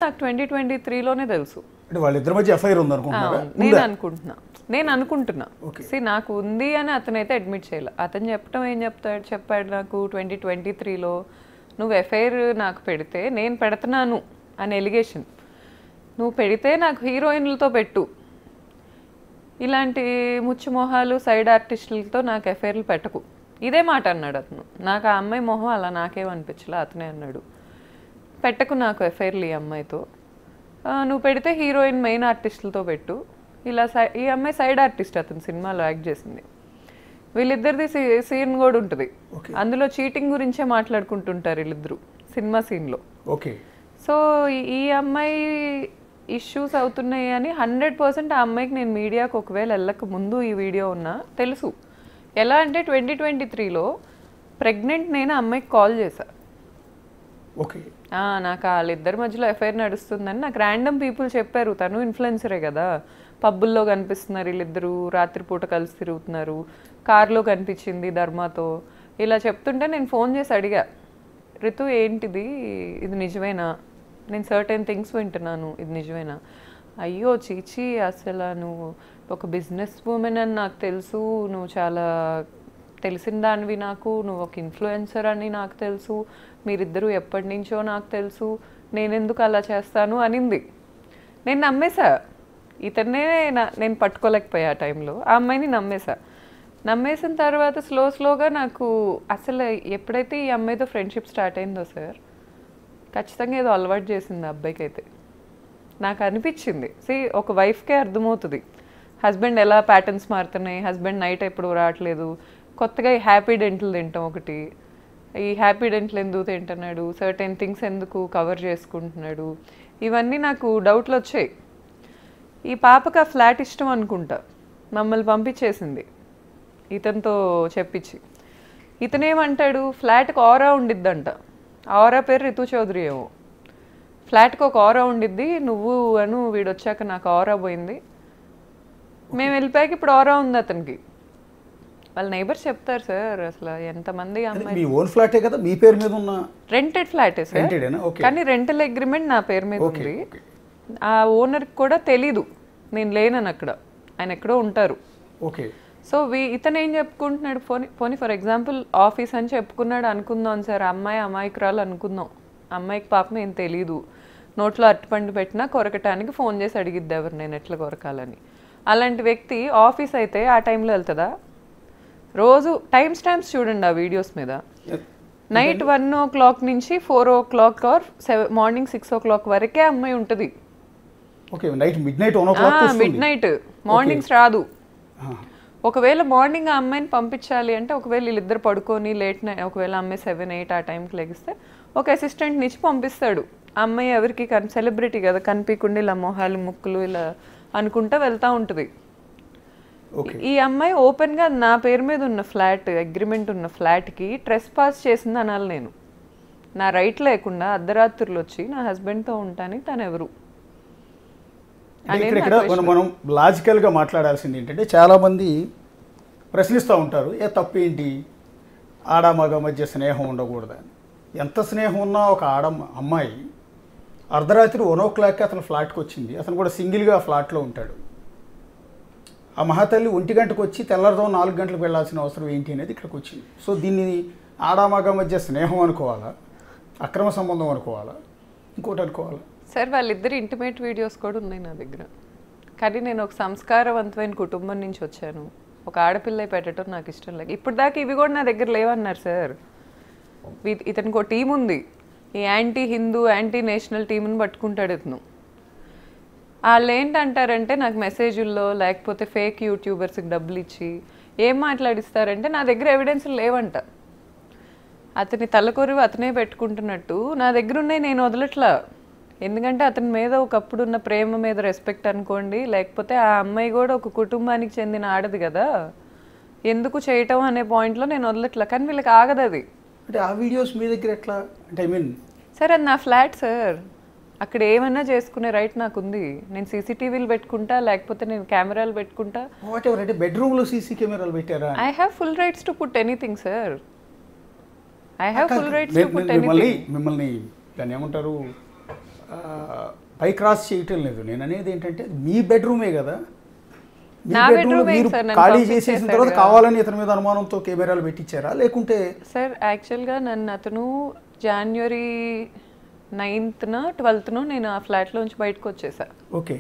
నాకు 2023లోనే తెలుసు. అంటే వాళ్ళిద్దరి మధ్య ఎఫ్ఐఆర్ ఉంది అనుకుంటున్నారా? నేను అనుకుంటున్నా నాకు ఉంది అని అతనైతే అడ్మిట్ చేయాలి. అతను చెప్పాడు నాకు 2023లో నువ్వు ఎఫ్ఐఆర్ నాకు పెడితే నేను పెడుతున్నాను అని ఎలిగేషన్. నువ్వు పెడితే నాకు హీరోయిన్లతో పెట్టు, ఇలాంటి ముచ్చుమొహాలు సైడ్ ఆర్టిస్టులతో నాకు ఎఫ్ఐఆర్లు పెట్టకు, ఇదే మాట అన్నాడు అతను. నాకు ఆ అమ్మాయి మొహం అలా నాకేమనిపించలే, అతనే అన్నాడు పెట్టకు నాకు ఎఫ్ఐఆర్లు ఈ అమ్మాయితో, నువ్వు పెడితే హీరోయిన్ మెయిన్ ఆర్టిస్టులతో పెట్టు. ఇలా ఈ అమ్మాయి సైడ్ ఆర్టిస్ట్, అతను సినిమాలో యాక్ట్ చేసింది. వీళ్ళిద్దరిది సీన్ కూడా ఉంటుంది, అందులో చీటింగ్ గురించే మాట్లాడుకుంటుంటారు వీళ్ళిద్దరు సినిమా సీన్లో. ఓకే. సో ఈ అమ్మాయి ఇష్యూస్ అవుతున్నాయి అని 100% ఆ అమ్మాయికి నేను మీడియాకు ఒకవేళ వెళ్ళక ముందు ఈ వీడియో ఉన్నా తెలుసు. ఎలా అంటే 2023లో ప్రెగ్నెంట్ నేను అమ్మాయికి కాల్ చేశా. ఓకే. నాకు వాళ్ళిద్దరి మధ్యలో ఎఫ్ఐఆర్ నడుస్తుందని నాకు ర్యాండమ్ పీపుల్ చెప్పారు. తను ఇన్ఫ్లుయెన్సరే కదా, పబ్బుల్లో కనిపిస్తున్నారు వీళ్ళిద్దరూ, రాత్రిపూట కలిసి తిరుగుతున్నారు, కార్లో కనిపించింది ధర్మాతో, ఇలా చెప్తుంటే నేను ఫోన్ చేసి అడిగా, రితు ఏంటిది, ఇది నిజమేనా, నేను సర్టెన్ థింగ్స్ వింటున్నాను, ఇది నిజమేనా? అయ్యో చీచి, అసలు నువ్వు ఒక బిజినెస్ ఉమెన్ అని నాకు తెలుసు, నువ్వు చాలా తెలిసిన దానివి నాకు, నువ్వు ఒక ఇన్ఫ్లుయెన్సర్ అని నాకు తెలుసు, మీరిద్దరూ ఎప్పటి నుంచో నాకు తెలుసు, నేనెందుకు అలా చేస్తాను అనింది. నేను నమ్మేశా, ఇతన్నే నేను పట్టుకోలేకపోయా ఆ టైంలో. ఆ అమ్మాయిని నమ్మేసిన తర్వాత స్లోగా నాకు అసలు ఎప్పుడైతే ఈ అమ్మాయితో ఫ్రెండ్షిప్ స్టార్ట్ అయిందో సార్, ఖచ్చితంగా ఏదో అలవాటు చేసింది ఆ అబ్బాయికి. అయితే నాకు అనిపించింది, ఒక వైఫ్కే అర్థమవుతుంది హస్బెండ్ ఎలా ప్యాటర్న్స్ మారుతున్నాయి, హస్బెండ్ నైట్ ఎప్పుడు రావట్లేదు, కొత్తగా ఈ హ్యాపీ డెంటల్ తింటాం ఒకటి, ఈ హ్యాపీ డెంటల్ ఎందుకు తింటున్నాడు, సర్టెన్ థింగ్స్ ఎందుకు కవర్ చేసుకుంటున్నాడు, ఇవన్నీ నాకు డౌట్లు వచ్చాయి. ఈ పాపకు ఆ ఫ్లాట్ ఇష్టం అనుకుంటా, మమ్మల్ని పంపించేసింది ఇతనితో చెప్పించి. ఇతనేమంటాడు, ఫ్లాట్కి ఆరా ఉండిద్దంట, ఆరా పేరు రితు చౌదరి ఏమో, ఫ్లాట్కి ఒక ఆరా ఉండిద్ది, నువ్వు అను వీడొచ్చాక నాకు ఆరా పోయింది, మేము వెళ్ళిపోయాక ఇప్పుడు ఆరా ఉంది అతనికి. వాళ్ళ నైబర్స్ చెప్తారు సార్, అసలు ఎంతమంది అమ్మాయి ఓన్ ఫ్లాటే కదా మీ పేరు మీద ఉన్న, రెంటెడ్ ఫ్లాటే సార్, కానీ రెంటల్ అగ్రిమెంట్ నా పేరు మీద ఉంది. ఆ ఓనర్కి కూడా తెలీదు నేను లేనని, అక్కడ ఆయన ఎక్కడో ఉంటారు. ఓకే. సో ఇతను ఏం చెప్పుకుంటున్నాడు, పోనీ ఫర్ ఎగ్జాంపుల్ ఆఫీస్ అని చెప్పుకున్నాడు అనుకుందాం సార్, అమ్మాయికురాలు అనుకుందాం, అమ్మాయికి పాపం ఏం తెలీదు, నోట్లో అరటిపండు పెట్టినా కొరకటానికి ఫోన్ చేసి అడిగిద్ది ఎవరు నేను ఎట్లా కొరకాలని. అలాంటి వ్యక్తి ఆఫీస్ అయితే ఆ టైంలో వెళ్తుందా? రోజు టైం స్టాంప్స్ చూడండి ఆ వీడియోస్ మీద, నైట్ 1 o'clock నుంచి 4 o'clock ఆర్ మార్నింగ్ 6 o'clock వరకే అమ్మాయి ఉంటుంది. మిడ్ నైట్, మార్నింగ్స్ రాదు. ఒకవేళ మార్నింగ్ ఆ అమ్మాయిని పంపించాలి అంటే, ఒకవేళ వీళ్ళిద్దరు పడుకొని లేట్ నైట్, ఒకవేళ అమ్మాయి 7, 8 ఆ టైంకి లెగిస్తే ఒక అసిస్టెంట్ నుంచి పంపిస్తాడు. ఆ అమ్మాయి ఎవరికి సెలబ్రిటీ కదా, కనిపించకుండా ఇలా మొహాలు ముక్కులు ఇలా అనుకుంటా వెళ్తూ ఉంటుంది. ఈ అమ్మాయి ఓపెన్గా నా పేరు మీద ఉన్న ఫ్లాట్, అగ్రిమెంట్ ఉన్న ఫ్లాట్కి ట్రెస్ పాస్ చేసింది అనాలి నేను. నా రైట్ లేకుండా అర్ధరాత్రులు వచ్చి నా హస్బెండ్తో ఉంటానికి తను ఎవరు? ఇక్కడ మనం లాజికల్గా మాట్లాడాల్సింది ఏంటంటే, చాలామంది ప్రశ్నిస్తూ ఉంటారు, తప్పేంటి ఆడమగ మధ్య స్నేహం ఉండకూడదని. ఎంత స్నేహం ఉన్నా ఒక అమ్మాయి అర్ధరాత్రి 1 o'clock అతను ఫ్లాట్కి వచ్చింది, అతను కూడా సింగిల్గా ఫ్లాట్లో ఉంటాడు. ఆ మహాతల్లి 1 గంటకు వచ్చి తెల్లారుదాం 4 గంటలకు వెళ్ళాల్సిన అవసరం ఏంటి అనేది ఇక్కడికి వచ్చింది. సో దీన్ని ఆడమగ మధ్య స్నేహం అనుకోవాలా, అక్రమ సంబంధం అనుకోవాలా, ఇంకోటి అనుకోవాలా? సార్ వాళ్ళిద్దరు ఇంటిమేట్ వీడియోస్ కూడా ఉన్నాయి నా దగ్గర, కానీ నేను ఒక సంస్కారవంతమైన కుటుంబం నుంచి వచ్చాను, ఒక ఆడపిల్ల పెట్టడం నాకు ఇష్టం లేదు. ఇప్పుడు దాకా ఇవి కూడా నా దగ్గర లేవన్నారు సార్. ఇతనికి ఒక టీం ఉంది, ఈ యాంటీ హిందూ యాంటీ నేషనల్ టీంని పట్టుకుంటాడు ఇతను. వాళ్ళు ఏంటంటారంటే, నాకు మెసేజ్ల్లో లేకపోతే ఫేక్ యూట్యూబర్స్కి డబ్బులు ఇచ్చి ఏం మాట్లాడిస్తారంటే, నా దగ్గర ఎవిడెన్స్లు లేవంట, అతని తలకొరివి అతనే పెట్టుకుంటున్నట్టు నా దగ్గర ఉన్నాయి, నేను వదలట్లా. ఎందుకంటే అతని మీద ఒకప్పుడు ఉన్న ప్రేమ మీద రెస్పెక్ట్ అనుకోండి, లేకపోతే ఆ అమ్మాయి కూడా ఒక కుటుంబానికి చెందిన ఆడది కదా, ఎందుకు చేయటం అనే పాయింట్లో నేను వదలట్లా. కానీ వీళ్ళకి ఆగదు అది. అంటే ఆ వీడియోస్ మీ దగ్గర ఎట్లా అంటే, సార్ అది నా ఫ్లాట్ సార్, అక్కడ ఏమైనా చేసుకునే రైట్ నాకు ఉంది. నేను సీసీటీవీలు పెట్టుకుంటా, లేకపోతే నేను కెమెరాలు పెట్టుకుంటా. బెడ్రూమ్లో సీసీ కెమెరాలు పెట్టారా? I have full rights to put anything sir, I have full rights to put anything. మిమ్మల్ని దాన్ని ఏమంటారు, పై క్రాస్ చేయటం లేదు. నేను అనేది ఏంటంటే మీ బెడ్రూమే కదా, మీ నా బెడ్రూమ్లో bedroom మీరు ఏంటి సార్, నన్ను ఖాళీ పంపించేశాడు చేసేసిన తర్వాత కదా. కావాలని ఇతని మీద అనుమానంతో కెమెరాలు పెట్టించారా, లేకుంటే సార్ యాక్చువల్గా నన్ను అతను జనవరి 9th 12th నేను ఆ ఫ్లాట్లోంచి బయటకు వచ్చేసా. ఓకే